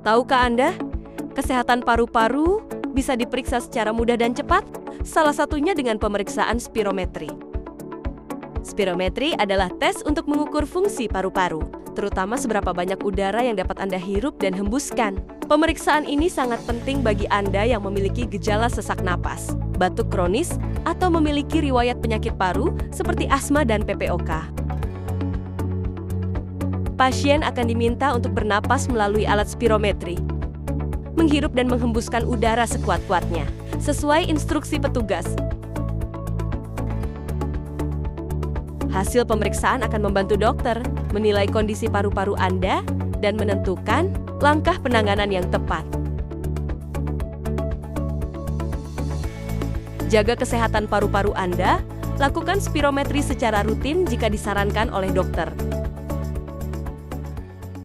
Tahukah Anda, kesehatan paru-paru bisa diperiksa secara mudah dan cepat, salah satunya dengan pemeriksaan spirometri. Spirometri adalah tes untuk mengukur fungsi paru-paru, terutama seberapa banyak udara yang dapat Anda hirup dan hembuskan. Pemeriksaan ini sangat penting bagi Anda yang memiliki gejala sesak napas, batuk kronis, atau memiliki riwayat penyakit paru seperti asma dan PPOK. Pasien akan diminta untuk bernapas melalui alat spirometri, menghirup dan menghembuskan udara sekuat-kuatnya, sesuai instruksi petugas. Hasil pemeriksaan akan membantu dokter menilai kondisi paru-paru Anda dan menentukan langkah penanganan yang tepat. Jaga kesehatan paru-paru Anda, lakukan spirometri secara rutin jika disarankan oleh dokter.